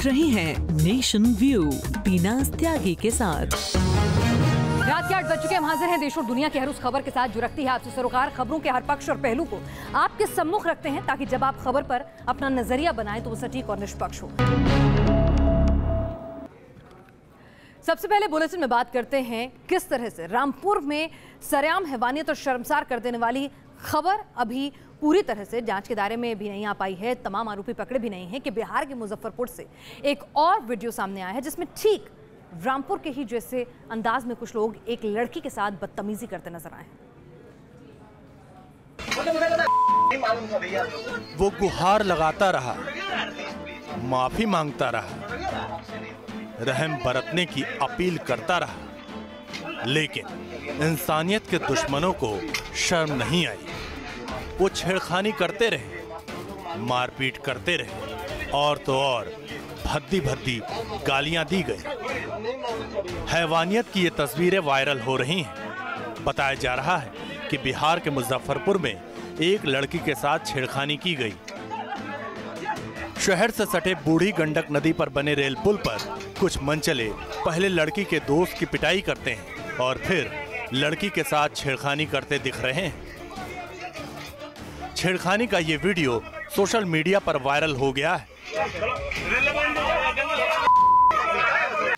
रहे हैं nation view बीनाज त्यागी के साथ। रात के 8 बज चुके हम हाजिर हैं देश और दुनिया की हर उस खबर के साथ जो रखती है आपसे सरोकार। खबरों के हर पक्ष और पहलू को आपके सम्मुख रखते हैं ताकि जब आप खबर पर अपना नजरिया बनाएं तो वो सटीक और निष्पक्ष हो। सबसे पहले बुलेटिन में बात करते हैं किस तरह से रामपुर में सरेआम हैवानियत और शर्मसार कर देने वाली खबर अभी पूरी तरह से जांच के दायरे में भी नहीं आ पाई है, तमाम आरोपी पकड़े भी नहीं हैं कि बिहार के मुजफ्फरपुर से एक और वीडियो सामने आया है जिसमें ठीक रामपुर के ही जैसे अंदाज में कुछ लोग एक लड़की के साथ बदतमीजी करते नजर आए। वो गुहार लगाता रहा, माफी मांगता रहा, रहम बरतने की अपील करता रहा, लेकिन इंसानियत के दुश्मनों को शर्म नहीं आई। वो छेड़खानी करते रहे, मारपीट करते रहे और तो और भद्दी भद्दी गालियां दी गई। हैवानियत की ये तस्वीरें वायरल हो रही हैं। बताया जा रहा है कि बिहार के मुजफ्फरपुर में एक लड़की के साथ छेड़खानी की गई। शहर से सटे बूढ़ी गंडक नदी पर बने रेल पुल पर कुछ मनचले पहले लड़की के दोस्त की पिटाई करते हैं और फिर लड़की के साथ छेड़खानी करते दिख रहे हैं। छेड़खानी का ये वीडियो सोशल मीडिया पर वायरल हो गया है।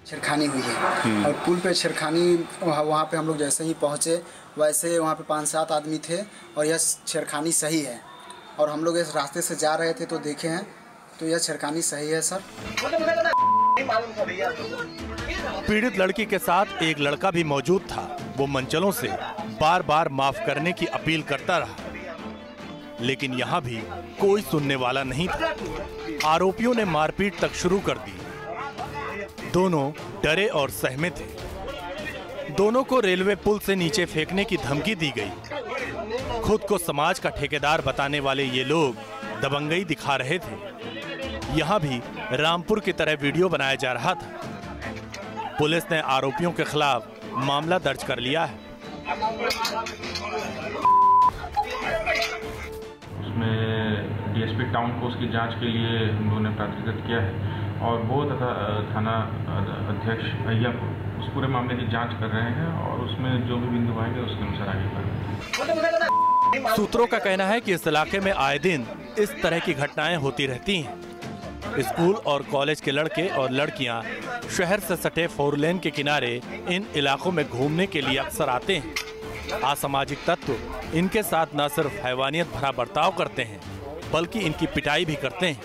छेड़खानी हुई है और पुल पे छेड़खानी, वहाँ पे हम लोग जैसे ही पहुँचे वैसे वहाँ पे 5-7 आदमी थे और यह छेड़खानी सही है। और हम लोग इस रास्ते से जा रहे थे तो देखे हैं तो यह छेड़खानी सही है सर। पीड़ित लड़की के साथ एक लड़का भी मौजूद था। वो मंचलों से बार बार माफ करने की अपील करता रहा, लेकिन यहाँ भी कोई सुनने वाला नहीं था। आरोपियों ने मारपीट तक शुरू कर दी। दोनों डरे और सहमे थे। दोनों को रेलवे पुल से नीचे फेंकने की धमकी दी गई। खुद को समाज का ठेकेदार बताने वाले ये लोग दबंगई दिखा रहे थे। यहाँ भी रामपुर की तरह वीडियो बनाया जा रहा था। पुलिस ने आरोपियों के खिलाफ मामला दर्ज कर लिया है। उसमें डीएसपी टाउन को उसकी जांच के लिए हम लोगों ने प्राथमिकता किया है और वो तथा थाना अध्यक्ष अय्यापुर उस पूरे मामले की जांच कर रहे हैं और उसमें जो भी बिंदु आएंगे उसके अनुसार आगे बढ़ेंगे। सूत्रों का कहना है कि इस इलाके में आए दिन इस तरह की घटनाएं होती रहती हैं। स्कूल और कॉलेज के लड़के और लड़कियां शहर से सटे 4 लेन के किनारे इन इलाकों में घूमने के लिए अक्सर आते हैं। असामाजिक तत्व इनके साथ न सिर्फ हैवानियत भरा बर्ताव करते हैं बल्कि इनकी पिटाई भी करते हैं।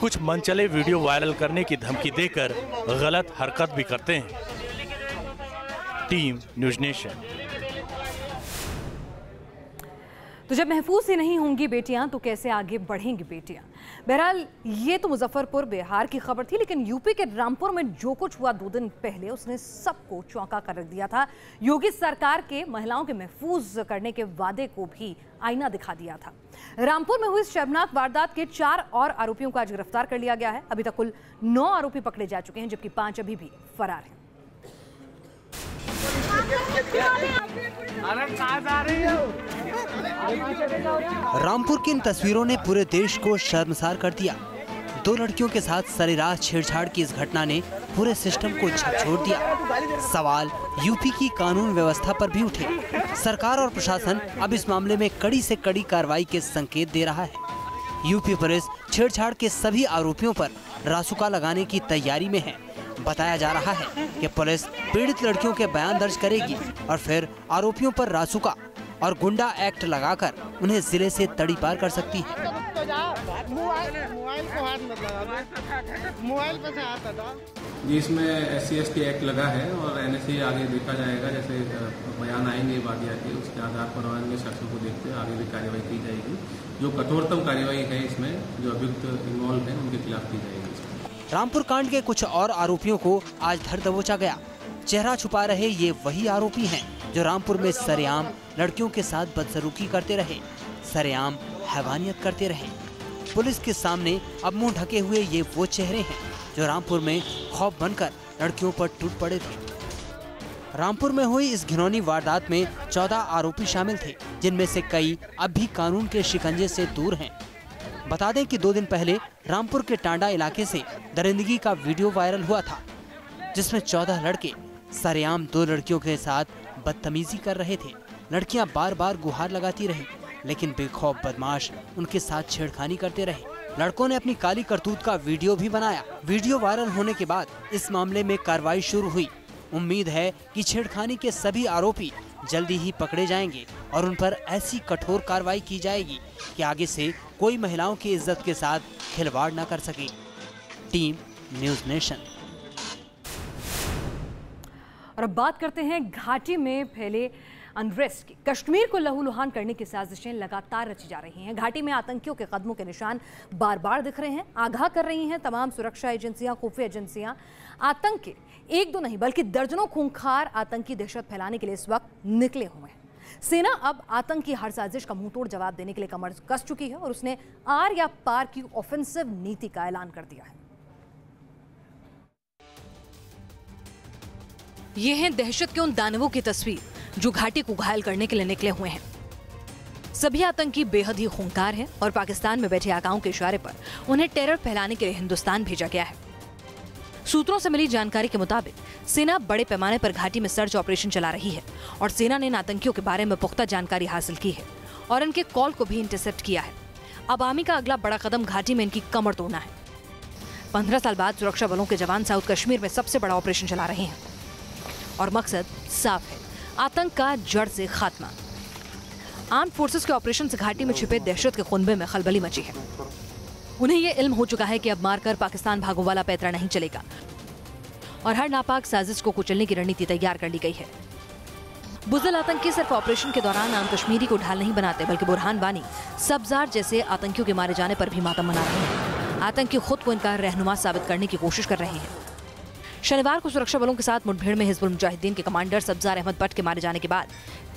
कुछ मनचले वीडियो वायरल करने की धमकी देकर गलत हरकत भी करते हैं। Team news nation. तो जब महफूज ही नहीं होंगी बेटियां तो कैसे आगे बढ़ेंगी बेटियां। बहरहाल ये तो मुजफ्फरपुर बिहार की खबर थी, लेकिन यूपी के रामपुर में जो कुछ हुआ 2 दिन पहले उसने सबको चौंका कर रख दिया था। योगी सरकार के महिलाओं के महफूज करने के वादे को भी आईना दिखा दिया था। रामपुर में हुई शर्मनाक वारदात के 4 और आरोपियों को आज गिरफ्तार कर लिया गया है। अभी तक कुल 9 आरोपी पकड़े जा चुके हैं जबकि 5 अभी भी फरार हैं। रामपुर की इन तस्वीरों ने पूरे देश को शर्मसार कर दिया। 2 लड़कियों के साथ सरेराह छेड़छाड़ की इस घटना ने पूरे सिस्टम को झकझोर दिया। सवाल यूपी की कानून व्यवस्था पर भी उठे। सरकार और प्रशासन अब इस मामले में कड़ी से कड़ी कार्रवाई के संकेत दे रहा है। यूपी पुलिस छेड़छाड़ के सभी आरोपियों पर रासुका लगाने की तैयारी में है। बताया जा रहा है कि पुलिस पीड़ित लड़कियों के बयान दर्ज करेगी और फिर आरोपियों पर रासुका और गुंडा एक्ट लगाकर उन्हें जिले से तड़ी पार कर सकती है। जिसमें SC/ST एक्ट लगा है और NSA आगे देखा जाएगा। जैसे बयान आएंगे वादिया के, उसके आधार पर अन्य शख्सों को देखते हुए आगे भी कार्रवाई की जाएगी। जो कठोरतम कार्रवाई है इसमें जो अभियुक्त इन्वॉल्व है उनके खिलाफ की जाएगी। रामपुर कांड के कुछ और आरोपियों को आज धर दबोचा गया। चेहरा छुपा रहे ये वही आरोपी हैं जो रामपुर में सरेआम लड़कियों के साथ बदसलूकी करते रहे, सरेआम हैवानियत करते रहे। पुलिस के सामने अब मुंह ढके हुए ये वो चेहरे हैं जो रामपुर में खौफ बनकर लड़कियों पर टूट पड़े थे। रामपुर में हुई इस घिनौनी वारदात में 14 आरोपी शामिल थे, जिनमें से कई अब भी कानून के शिकंजे से दूर हैं। बता दें कि 2 दिन पहले रामपुर के टांडा इलाके से दरिंदगी का वीडियो वायरल हुआ था, जिसमें 14 लड़के सरेआम 2 लड़कियों के साथ बदतमीजी कर रहे थे। लड़कियां बार बार गुहार लगाती रही, लेकिन बेखौफ बदमाश उनके साथ छेड़खानी करते रहे। लड़कों ने अपनी काली करतूत का वीडियो भी बनाया। वीडियो वायरल होने के बाद इस मामले में कार्रवाई शुरू हुई। उम्मीद है कि छेड़खानी के सभी आरोपी जल्दी ही पकड़े जाएंगे और उन पर ऐसी कठोर कार्रवाई की जाएगी कि आगे से कोई महिलाओं की इज्जत के साथ खिलवाड़ न कर सके। Team news nation. और अब बात करते हैं घाटी में फैले अनरेस्ट की। कश्मीर को लहूलुहान करने की साजिशें लगातार रची जा रही हैं। घाटी में आतंकियों के कदमों के निशान बार बार दिख रहे हैं। आगाह कर रही हैं तमाम सुरक्षा एजेंसियां, खुफिया एजेंसियां। आतंक के 1-2 नहीं बल्कि दर्जनों खूंखार आतंकी दहशत फैलाने के लिए इस वक्त निकले हुए हैं। सेना अब आतंक की हर साजिश का मुंहतोड़ जवाब देने के लिए कमर कस चुकी है और उसने आर या पार की ऑफेंसिव नीति का ऐलान कर दिया है। ये हैं दहशत के उन दानवों की तस्वीर जो घाटी को घायल करने के लिए निकले हुए हैं। सभी आतंकी बेहद ही खूंखार हैं और पाकिस्तान में बैठे आकाओं के इशारे पर उन्हें टेरर फैलाने के लिए हिंदुस्तान भेजा गया है। सूत्रों से मिली जानकारी के मुताबिक सेना बड़े पैमाने पर घाटी में सर्च ऑपरेशन चला रही है और सेना ने इन आतंकियों के बारे में पुख्ता जानकारी हासिल की है और इनके कॉल को भी इंटरसेप्ट किया है। अब आर्मी का अगला बड़ा कदम घाटी में इनकी कमर तोड़ना है। 15 साल बाद सुरक्षा बलों के जवान साउथ कश्मीर में सबसे बड़ा ऑपरेशन चला रहे हैं और मकसद साफ है, आतंक का जड़ से खात्मा। आर्म्ड फोर्सेस के ऑपरेशन से घाटी में छिपे दहशत के कुनबे में खलबली मची है। उन्हें यह इल्म हो चुका है कि अब मारकर पाकिस्तान भागो वाला पैतरा नहीं चलेगा और हर नापाक साजिश को कुचलने की रणनीति तैयार कर ली गई है। बुज़दिल आतंकी सिर्फ ऑपरेशन के दौरान आम कश्मीरी को ढाल नहीं बनाते बल्कि बुरहान वानी, सब्जार जैसे आतंकियों के मारे जाने पर भी मातम मना रहे हैं। आतंकी खुद को इनका रहनुमा साबित करने की कोशिश कर रहे हैं। शनिवार को सुरक्षा बलों के साथ मुठभेड़ में हिजबुल मुजाहिदीन के कमांडर सब्जार अहमद भट्ट के मारे जाने के बाद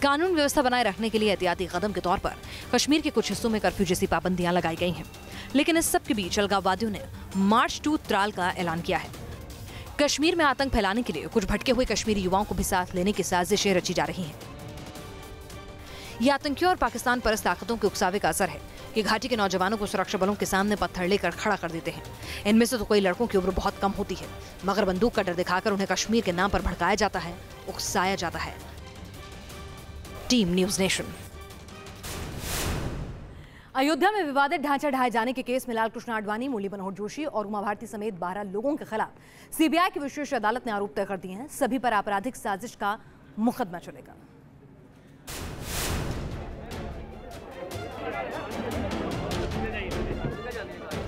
कानून व्यवस्था बनाए रखने के लिए एहतियाती कदम के तौर पर कश्मीर के कुछ हिस्सों में कर्फ्यू जैसी पाबंदियां लगाई गई हैं। लेकिन इस सब के बीच अलगाववादियों ने मार्च टू त्राल का ऐलान किया है। कश्मीर में आतंक फैलाने के लिए कुछ भटके हुए कश्मीरी युवाओं को भी साथ लेने की साजिशें रची जा रही हैं। ये आतंकियों और पाकिस्तान परस्त ताकतों के उकसावे का असर है कि घाटी के नौजवानों को सुरक्षा बलों के सामने पत्थर लेकर खड़ा कर देते हैं। इनमें से तो कई लड़कों की उम्र बहुत कम होती है, मगर बंदूक का डर दिखाकर उन्हें कश्मीर के नाम पर भड़काया जाता है, उकसाया जाता है। Team news nation. अयोध्या में विवादित ढांचा ढाए जाने के केस में लालकृष्ण आडवाणी, मुरली मनोहर जोशी और उमा भारती समेत 12 लोगों के खिलाफ सीबीआई की विशेष अदालत ने आरोप तय कर दिए हैं। सभी पर आपराधिक साजिश का मुकदमा चलेगा।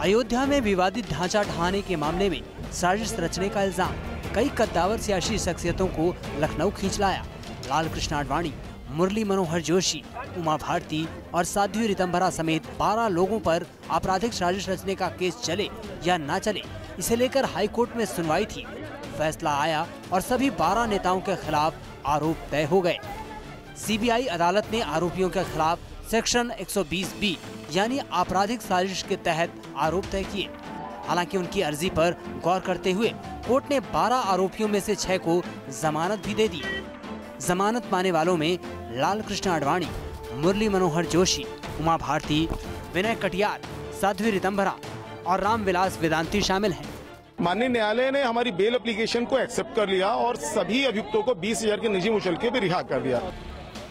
अयोध्या में विवादित ढांचा ढहाने के मामले में साजिश रचने का इल्जाम कई कद्दावर सियासी शख्सियतों को लखनऊ खींच लाया। लालकृष्ण आडवाणी, मुरली मनोहर जोशी, उमा भारती और साध्वी रितंभरा समेत 12 लोगों पर आपराधिक साजिश रचने का केस चले या न चले, इसे लेकर हाईकोर्ट में सुनवाई थी। फैसला आया और सभी 12 नेताओं के खिलाफ आरोप तय हो गए। सीबीआई अदालत ने आरोपियों के खिलाफ सेक्शन 120B यानी आपराधिक साजिश के तहत आरोप तय किए। हालांकि उनकी अर्जी पर गौर करते हुए कोर्ट ने 12 आरोपियों में से 6 को जमानत भी दे दी। जमानत पाने वालों में लालकृष्ण आडवाणी, मुरली मनोहर जोशी, उमा भारती, विनय कटियार, साध्वी रितंभरा और रामविलास वेदांती शामिल हैं। माननीय न्यायालय ने हमारी बेल एप्लीकेशन को एक्सेप्ट कर लिया और सभी अभियुक्तों को 20,000 के निजी मुचलके में रिहा कर दिया।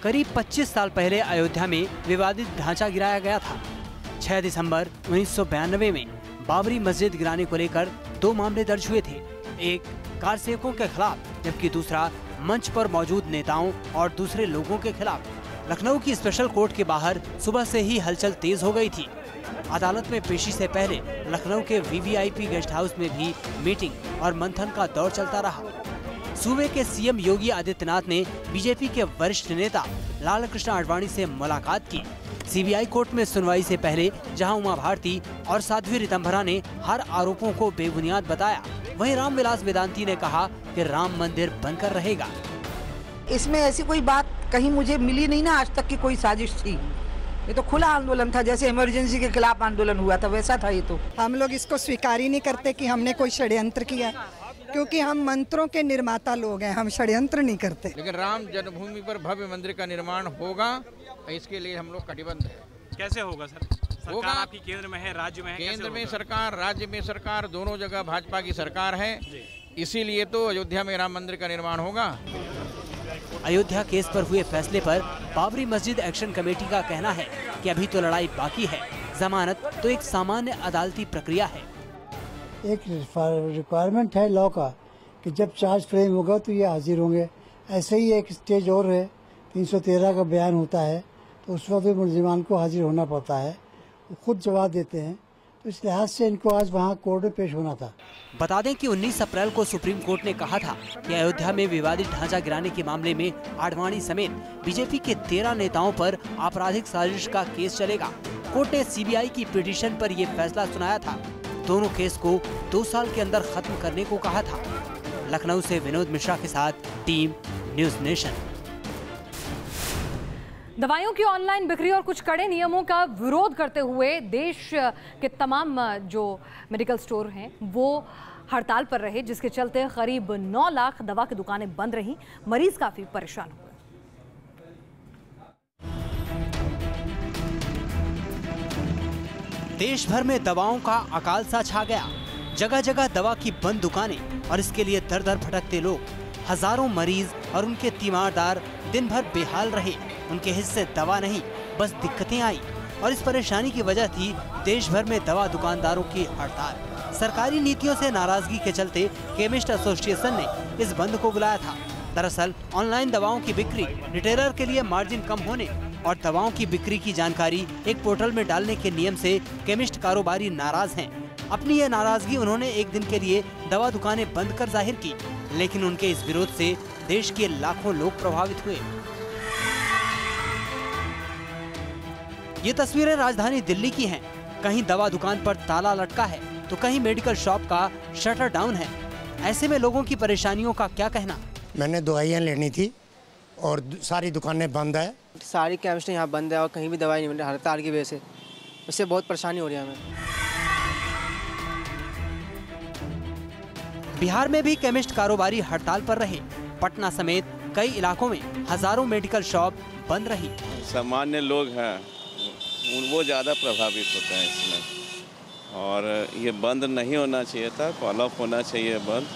करीब 25 साल पहले अयोध्या में विवादित ढांचा गिराया गया था। 6 दिसंबर 1992 में बाबरी मस्जिद गिराने को लेकर 2 मामले दर्ज हुए थे। एक कार सेवकों के खिलाफ, जबकि दूसरा मंच पर मौजूद नेताओं और दूसरे लोगों के खिलाफ। लखनऊ की स्पेशल कोर्ट के बाहर सुबह से ही हलचल तेज हो गई थी। अदालत में पेशी से पहले लखनऊ के VVIP गेस्ट हाउस में भी मीटिंग और मंथन का दौर चलता रहा। सूबे के सीएम योगी आदित्यनाथ ने बीजेपी के वरिष्ठ नेता लालकृष्ण आडवाणी से मुलाकात की। सीबीआई कोर्ट में सुनवाई से पहले जहां उमा भारती और साध्वी रितंभरा ने हर आरोपों को बेबुनियाद बताया, वहीं रामविलास वेदांती ने कहा कि राम मंदिर बनकर रहेगा। इसमें ऐसी कोई बात कहीं मुझे मिली नहीं ना आज तक की कोई साजिश थी। ये तो खुला आंदोलन था, जैसे इमरजेंसी के खिलाफ आंदोलन हुआ था वैसा था ये तो। हम लोग इसको स्वीकार ही नहीं करते कि हमने कोई षड्यंत्र किया, क्योंकि हम मंत्रों के निर्माता लोग हैं, हम षड्यंत्र नहीं करते। लेकिन राम जन्मभूमि पर भव्य मंदिर का निर्माण होगा, इसके लिए हम लोग कटिबद्ध हैं। कैसे होगा सर? होगा। आपकी केंद्र में है, राज्य में है, केंद्र में सरकार, राज्य में सरकार, दोनों जगह भाजपा की सरकार है, इसीलिए तो अयोध्या में राम मंदिर का निर्माण होगा। अयोध्या केस पर हुए फैसले पर बाबरी मस्जिद एक्शन कमेटी का कहना है कि अभी तो लड़ाई बाकी है, जमानत तो एक सामान्य अदालती प्रक्रिया है। एक रिक्वायरमेंट है लॉ का कि जब चार्ज फ्रेम होगा तो ये हाजिर होंगे। ऐसे ही एक स्टेज और है, 313 का बयान होता है तो उस वक्त भी मुलजिमान को हाजिर होना पड़ता है, वो खुद जवाब देते हैं, तो इस लिहाज से इनको आज वहाँ कोर्ट में पेश होना था। बता दें कि 19 अप्रैल को सुप्रीम कोर्ट ने कहा था कि अयोध्या में विवादित ढांचा गिराने के मामले में आडवाणी समेत बीजेपी के 13 नेताओं पर आपराधिक साजिश का केस चलेगा। कोर्ट ने सीबीआई की पिटीशन पर ये फैसला सुनाया था। दोनों केस को 2 साल के अंदर खत्म करने को कहा था। लखनऊ से विनोद मिश्रा के साथ टीम न्यूज़ नेशन। दवाइयों की ऑनलाइन बिक्री और कुछ कड़े नियमों का विरोध करते हुए देश के तमाम जो मेडिकल स्टोर हैं वो हड़ताल पर रहे, जिसके चलते करीब 9 लाख दवा की दुकानें बंद रहीं। मरीज काफी परेशान हुए। देश भर में दवाओं का अकाल सा छा गया। जगह जगह दवा की बंद दुकानें और इसके लिए दर दर भटकते लोग। हजारों मरीज और उनके तीमारदार दिन भर बेहाल रहे। उनके हिस्से दवा नहीं, बस दिक्कतें आई और इस परेशानी की वजह थी देश भर में दवा दुकानदारों की हड़ताल। सरकारी नीतियों से नाराजगी के चलते केमिस्ट एसोसिएशन ने इस बंद को बुलाया था। दरअसल ऑनलाइन दवाओं की बिक्री रिटेलर के लिए मार्जिन कम होने और दवाओं की बिक्री की जानकारी एक पोर्टल में डालने के नियम से केमिस्ट कारोबारी नाराज हैं। अपनी यह नाराजगी उन्होंने एक दिन के लिए दवा दुकानें बंद कर जाहिर की, लेकिन उनके इस विरोध से देश के लाखों लोग प्रभावित हुए। ये तस्वीरें राजधानी दिल्ली की हैं। कहीं दवा दुकान पर ताला लटका है तो कहीं मेडिकल शॉप का शटर डाउन है। ऐसे में लोगों की परेशानियों का क्या कहना। मैंने दवाइयाँ लेनी थी और सारी दुकानें बंद है। सारी केमिस्ट्री यहाँ बंद है और कहीं भी दवाई नहीं मिल रही हड़ताल की वजह से। इससे बहुत परेशानी हो रही है हमें। बिहार में भी केमिस्ट कारोबारी हड़ताल पर रहे। पटना समेत कई इलाकों में हजारों मेडिकल शॉप बंद रही। सामान्य लोग हैं वो ज़्यादा प्रभावित होते हैं इसमें, और ये बंद नहीं होना चाहिए था, फॉलो अप होना चाहिए बंद।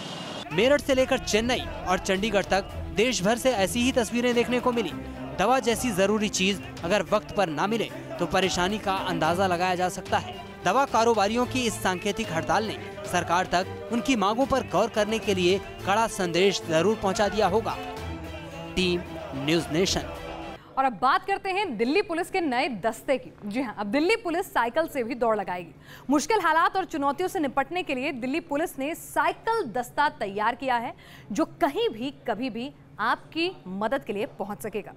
मेरठ से लेकर चेन्नई और चंडीगढ़ तक देश भर से ऐसी ही तस्वीरें देखने को मिली। दवा जैसी जरूरी चीज अगर वक्त पर ना मिले तो परेशानी का अंदाजा लगाया जा सकता है। दवा कारोबारियों की इस सांकेतिक हड़ताल ने सरकार तक उनकी मांगों पर गौर करने के लिए कड़ा संदेश जरूर पहुंचा दिया होगा। Team news nation. और अब बात करते हैं दिल्ली पुलिस के नए दस्ते की। जी हाँ, अब दिल्ली पुलिस साइकिल से भी दौड़ लगाएगी। मुश्किल हालात और चुनौतियों से निपटने के लिए दिल्ली पुलिस ने साइकिल दस्ता तैयार किया है, जो कहीं भी कभी भी आपकी मदद के लिए पहुंच सकेगा।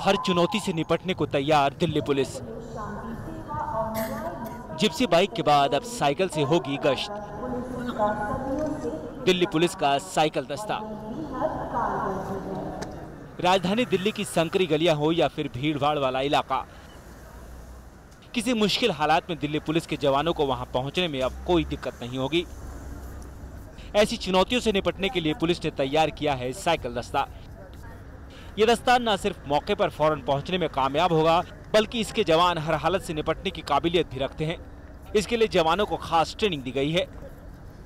हर चुनौती से निपटने को तैयार दिल्ली पुलिस। जिप्सी बाइक के बाद अब साइकिल से होगी गश्त। दिल्ली पुलिस का साइकिल दस्ता। राजधानी दिल्ली की संकरी गलियां हो या फिर भीड़-भाड़ वाला इलाका, किसी मुश्किल हालात में दिल्ली पुलिस के जवानों को वहां पहुंचने में अब कोई दिक्कत नहीं होगी। ऐसी चुनौतियों से निपटने के लिए पुलिस ने तैयार किया है साइकिल दस्ता। ये दस्ता न सिर्फ मौके पर फौरन पहुंचने में कामयाब होगा, बल्कि इसके जवान हर हालत से निपटने की काबिलियत भी रखते हैं। इसके लिए जवानों को खास ट्रेनिंग दी गई है।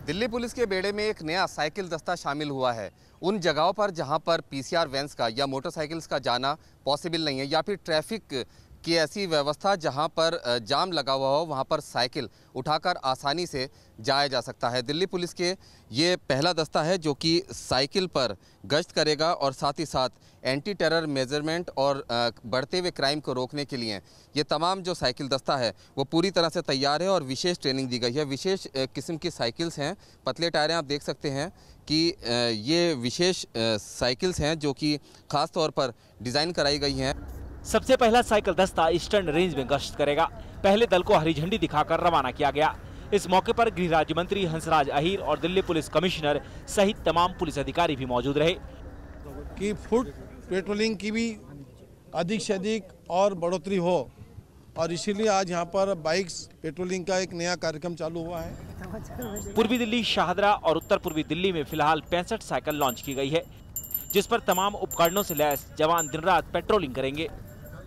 दिल्ली पुलिस के बेड़े में एक नया साइकिल दस्ता शामिल हुआ है। उन जगहों पर जहां पर पीसीआर वैन्स का या मोटरसाइकिल्स का जाना पॉसिबल नहीं है, या फिर ट्रैफिक की ऐसी व्यवस्था जहां पर जाम लगा हुआ हो, वहां पर साइकिल उठाकर आसानी से जाया जा सकता है। दिल्ली पुलिस के ये पहला दस्ता है जो कि साइकिल पर गश्त करेगा और साथ ही साथ एंटी टेरर मेजरमेंट और बढ़ते हुए क्राइम को रोकने के लिए ये तमाम जो साइकिल दस्ता है वो पूरी तरह से तैयार है और विशेष ट्रेनिंग दी गई है। विशेष किस्म की साइकिल्स हैं, पतले टायरें आप देख सकते हैं कि ये विशेष साइकिल्स हैं जो कि ख़ास तौर पर डिज़ाइन कराई गई हैं। सबसे पहला साइकिल दस्ता ईस्टर्न रेंज में गश्त करेगा। पहले दल को हरी झंडी दिखाकर रवाना किया गया। इस मौके पर गृह राज्य मंत्री हंसराज अहीर और दिल्ली पुलिस कमिश्नर सहित तमाम पुलिस अधिकारी भी मौजूद रहे। कि फुट पेट्रोलिंग की भी अधिक से अधिक और बढ़ोतरी हो, और इसीलिए आज यहाँ पर बाइक्स पेट्रोलिंग का एक नया कार्यक्रम चालू हुआ है। पूर्वी दिल्ली, शाहदरा और उत्तर पूर्वी दिल्ली में फिलहाल 65 साइकिल लॉन्च की गई है। जिस पर तमाम उपकरणों से लैस जवान दिन रात पेट्रोलिंग करेंगे।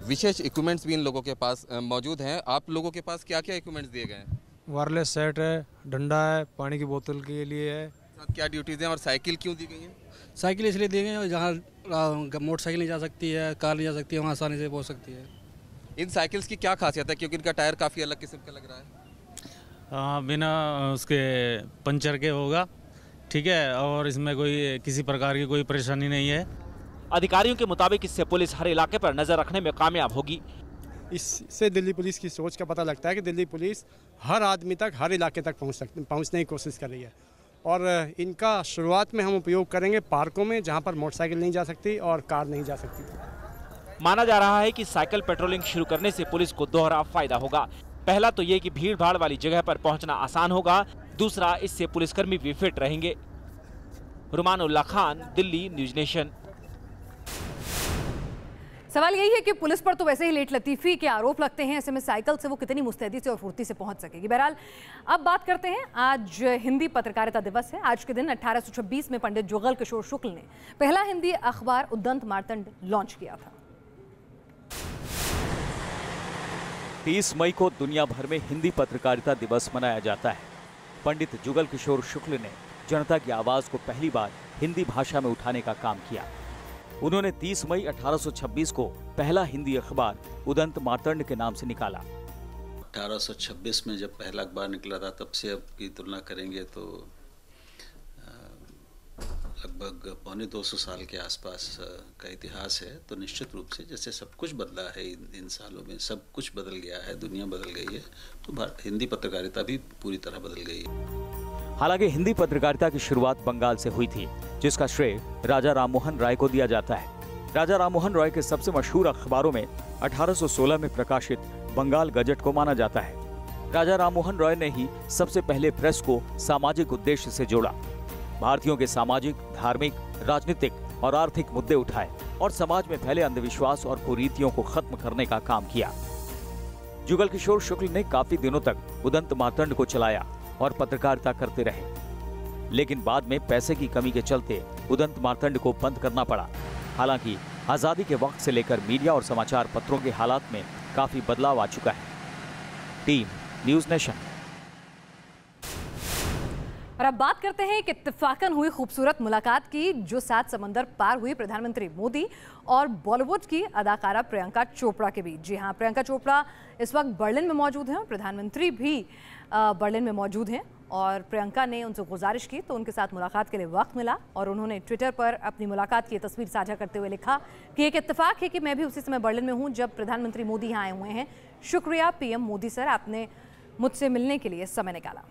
विशेष इक्विपमेंट्स भी इन लोगों के पास मौजूद हैं। आप लोगों के पास क्या क्या इक्विपमेंट्स दिए गए हैं? वायरलेस सेट है, डंडा है, पानी की बोतल के लिए है। क्या ड्यूटीज हैं और साइकिल क्यों दी गई है? साइकिल इसलिए दी गई है जहाँ मोटरसाइकिल नहीं जा सकती है, कार नहीं जा सकती है, वहाँ आसानी से पहुँच सकती है। इन साइकिल्स की क्या खासियत है, क्योंकि इनका टायर काफ़ी अलग किस्म का लग रहा है? बिना उसके पंचर के होगा, ठीक है, और इसमें कोई किसी प्रकार की कोई परेशानी नहीं है। अधिकारियों के मुताबिक इससे पुलिस हर इलाके पर नजर रखने में कामयाब होगी। इससे दिल्ली पुलिस की सोच का पता लगता है कि दिल्ली पुलिस हर आदमी तक, हर इलाके तक पहुंचने की कोशिश कर रही है। और इनका शुरुआत में हम उपयोग करेंगे पार्कों में, जहां पर मोटरसाइकिल नहीं जा सकती और कार नहीं जा सकती। माना जा रहा है कि साइकिल पेट्रोलिंग शुरू करने से पुलिस को दोहरा फायदा होगा। पहला तो ये कि भीड़ भाड़ वाली जगह पर पहुंचना आसान होगा, दूसरा इससे पुलिसकर्मी भी फिट रहेंगे। रुमानुल्लाह खान, दिल्ली, न्यूज नेशन। सवाल यही है कि पुलिस पर तो वैसे ही लेट लतीफी के आरोप लगते हैं, ऐसे में साइकिल से वो कितनी मुस्तैदी से और फुर्ती से पहुंच सकेगी। बहरहाल अब बात करते हैं, आज हिंदी पत्रकारिता दिवस है। आज के दिन 1826 में पंडित जुगल किशोर शुक्ल ने पहला हिंदी अखबार उद्दंत मार्तंड लॉन्च किया था। 30 मई को दुनिया भर में हिंदी पत्रकारिता दिवस मनाया जाता है। पंडित जुगल किशोर शुक्ल ने जनता की आवाज को पहली बार हिंदी भाषा में उठाने का काम किया। उन्होंने 30 मई 1826 को पहला हिंदी अखबार उदंत मार्तंड के नाम से निकाला। 1826 में जब पहला अखबार निकला था, तब से अब की तुलना करेंगे तो लगभग 250 साल के आसपास का इतिहास है। तो निश्चित रूप से जैसे सब कुछ बदला है इन सालों में, सब कुछ बदल गया है, दुनिया बदल गई है, तो हिंदी पत्रकारिता भी पूरी तरह बदल गई है। हालांकि हिंदी पत्रकारिता की शुरुआत बंगाल से हुई थी, जिसका श्रेय राजा राममोहन राय को दिया जाता है। राजा राममोहन राय के सबसे मशहूर अखबारों में 1816 में प्रकाशित बंगाल गजट को माना जाता है। राजा राममोहन राय ने ही सबसे पहले प्रेस को सामाजिक उद्देश्य से जोड़ा। भारतीयों के सामाजिक, धार्मिक, राजनीतिक और आर्थिक मुद्दे उठाए और समाज में फैले अंधविश्वास और कुरीतियों को खत्म करने का काम किया। जुगल किशोर शुक्ल ने काफी दिनों तक उदंत मार्तंड को चलाया और पत्रकारिता करते रहे, लेकिन बाद में पैसे की कमी के चलते उदंत मार्तंड को बंद करना पड़ा। हालांकि आजादी के वक्त से लेकर मीडिया और समाचार पत्रों के हालात में काफी बदलाव आ चुका है। Team news nation. और अब बात करते हैं एक इत्तेफाकन हुई खूबसूरत मुलाकात की, जो 7 समंदर पार हुई प्रधानमंत्री मोदी और बॉलीवुड की अदाकारा प्रियंका चोपड़ा के बीच। जी हाँ, प्रियंका चोपड़ा इस वक्त बर्लिन में मौजूद हैं और प्रधानमंत्री भी बर्लिन में मौजूद हैं। और प्रियंका ने उनसे गुजारिश की तो उनके साथ मुलाकात के लिए वक्त मिला और उन्होंने ट्विटर पर अपनी मुलाकात की तस्वीर साझा करते हुए लिखा कि एक इत्तेफाक है कि मैं भी उसी समय बर्लिन में हूँ जब प्रधानमंत्री मोदी यहाँ आए हुए हैं। शुक्रिया पीएम मोदी सर, आपने मुझसे मिलने के लिए समय निकाला।